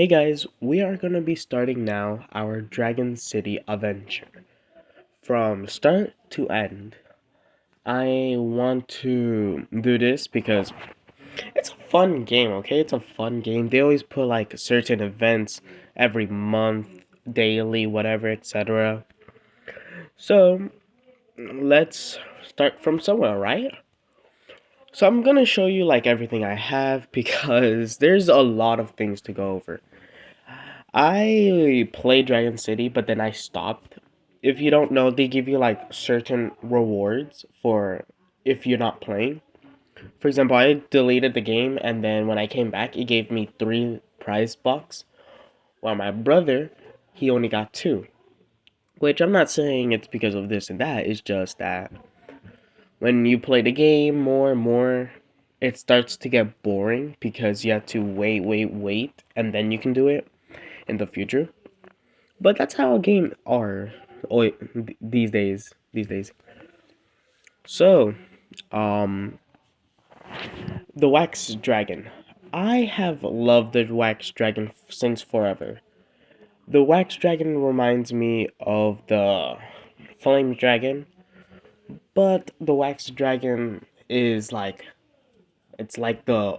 Hey guys, we are going to be starting now our Dragon City adventure. From start to end. I want to do this because it's a fun game, okay? It's a fun game. They always put like certain events every month, daily, whatever, etc. So, let's start from somewhere, right? So I'm going to show you like everything I have because there's a lot of things to go over. I played Dragon City, but then I stopped. If you don't know, they give you like certain rewards for if you're not playing. For example, I deleted the game, and then when I came back, it gave me 3 prize bucks, while my brother, he only got 2. Which I'm not saying it's because of this and that, it's just that when you play the game more and more, it starts to get boring because you have to wait, and then you can do it in the future. But that's how games are these days. So, um, the Wax Dragon. I have loved the Wax Dragon since forever. The Wax Dragon reminds me of the Flame Dragon, but the Wax Dragon is like it's like the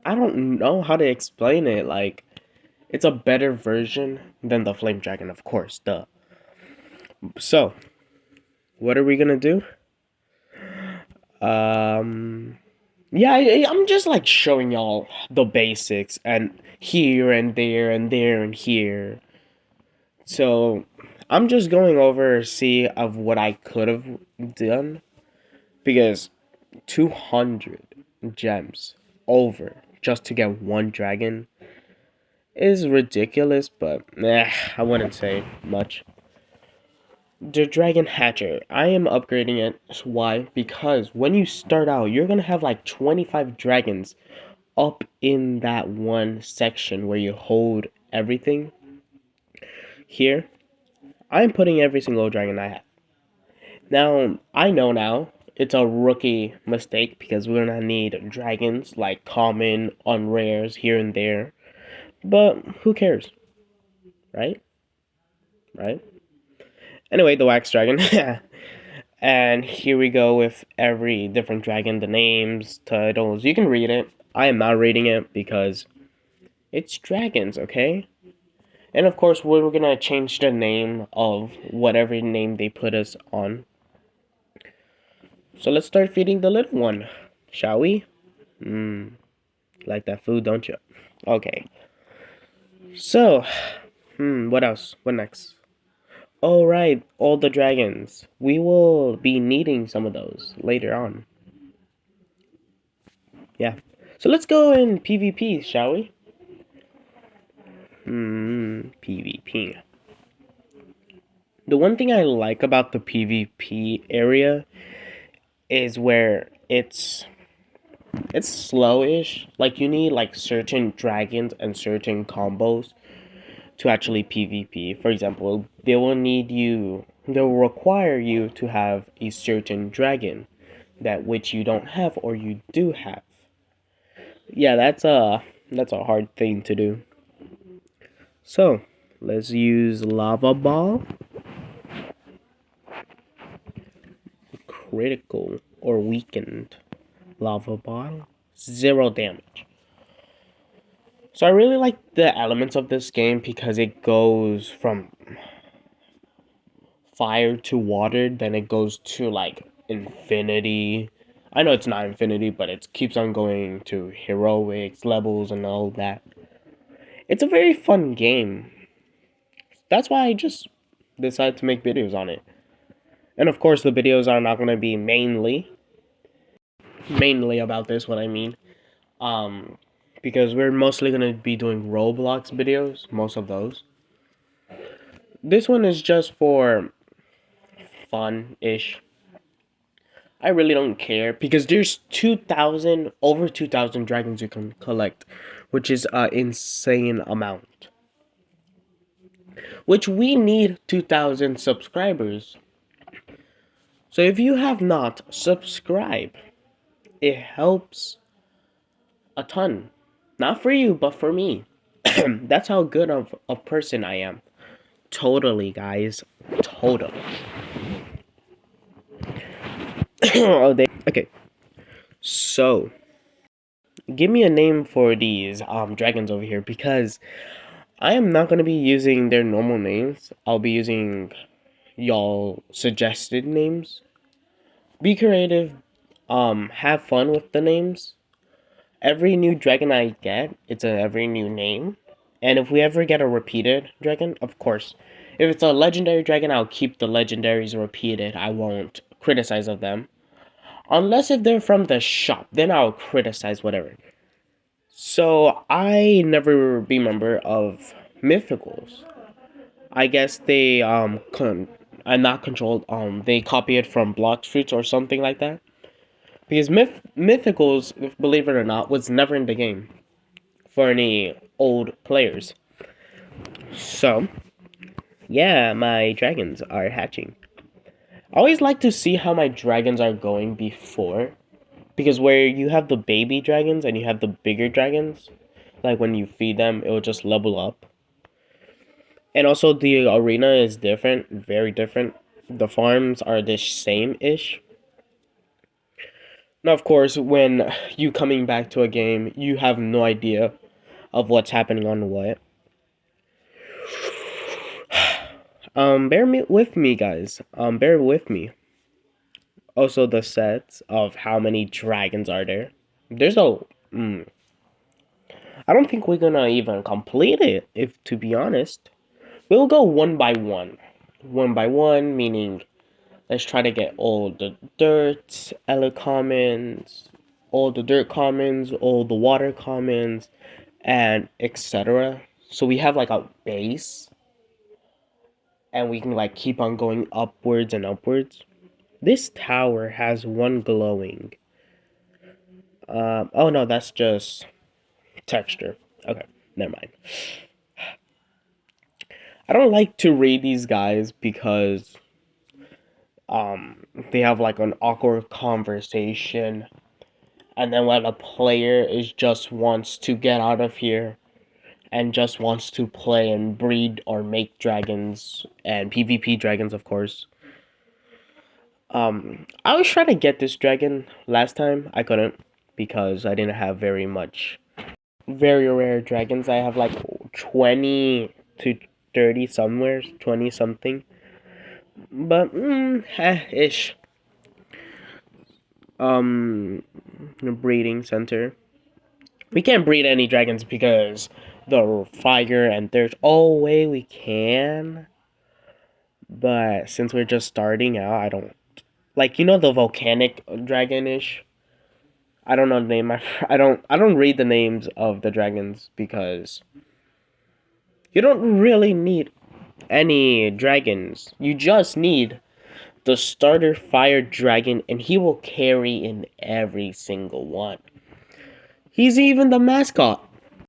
I don't know how to explain it. Like it's a better version than the Flame Dragon, of course. Duh. So, what are we gonna do? Um, yeah, I'm just like showing y'all the basics and here and there and there and here. So I'm just going over see of what I could have done because 200 gems over just to get one dragon is ridiculous, but I wouldn't say much. The Dragon Hatcher. I am upgrading it. Why? Because when you start out, you're gonna have like 25 dragons up in that one section where you hold everything. Here, I'm putting every single dragon I have. Now, I know now it's a rookie mistake because we're gonna need dragons like common, on rares here and there. But who cares? Right? Right? Anyway, the Wax Dragon. And here we go with every different dragon, the names, titles. You can read it. I am not reading it because it's dragons, okay? And of course, we're gonna change the name of whatever name they put us on. So let's start feeding the little one, shall we? Like that food, don't you? Okay. So, what else? What next? All right, all the dragons. We will be needing some of those later on. Yeah. So let's go in PvP, shall we? PvP. The one thing I like about the PvP area is where it's slowish. Like you need like certain dragons and certain combos to actually PvP. For example, they will require you to have a certain dragon that which you don't have or you do have. Yeah, that's a hard thing to do. So, let's use Lava Ball. Critical or weakened Lava Ball. 0 damage. So I really like the elements of this game because it goes from fire to water, then it goes to like infinity. I know it's not infinity, but it keeps on going to heroics, levels, and all that. It's a very fun game. That's why I just decided to make videos on it. And of course, the videos are not going to be mainly about this. What I mean, um, because we're mostly going to be doing Roblox videos, most of those. This one is just for fun-ish. I really don't care because there's 2,000, over 2,000 dragons you can collect, which is an insane amount. Which we need 2,000 subscribers. So if you have not subscribed, it helps a ton. Not for you, but for me. That's how good of a person I am. Totally, guys. Totally. Oh, okay. So, give me a name for these dragons over here because I am not gonna be using their normal names. I'll be using y'all suggested names. Be creative. Have fun with the names. Every new dragon I get, it's a every new name. And if we ever get a repeated dragon, of course. If it's a legendary dragon, I'll keep the legendaries repeated. I won't criticize of them. Unless if they're from the shop, then I'll criticize whatever. So I never be member of mythicals. I guess they are not controlled. They copy it from Blox Fruits or something like that. Because mythicals, believe it or not, was never in the game for any old players. So yeah, my dragons are hatching. I always like to see how my dragons are going before, because where you have the baby dragons and you have the bigger dragons, like when you feed them, it will just level up. And also the arena is different, very different. The farms are the same-ish. Now, of course, when you coming back to a game, you have no idea of what's happening on what. With me, guys. Bear with me. Also, the sets of how many dragons are there. There's a. I don't think we're gonna even complete it. If to be honest, we'll go one by one. One by one, meaning let's try to get all the dirt, ele commons, all the dirt commons, all the water commons, and etc. So we have like a base, and we can like keep on going upwards and upwards. This tower has one glowing. Oh no, that's just texture. Okay, never mind. I don't like to raid these guys because they have like an awkward conversation, and then when a player is just wants to get out of here and just wants to play and breed or make dragons and PvP dragons, of course. I was trying to get this dragon last time. I couldn't because I didn't have very much very rare dragons. I have like 20 to 30 somewhere, 20 something. But ish. Breeding center. We can't breed any dragons because the fire and there's oh way we can. But since we're just starting out, I don't like the volcanic dragon-ish. I don't know the name. I don't read the names of the dragons because you don't really need any dragons. You just need the starter fire dragon and he will carry in every single one. He's even the mascot.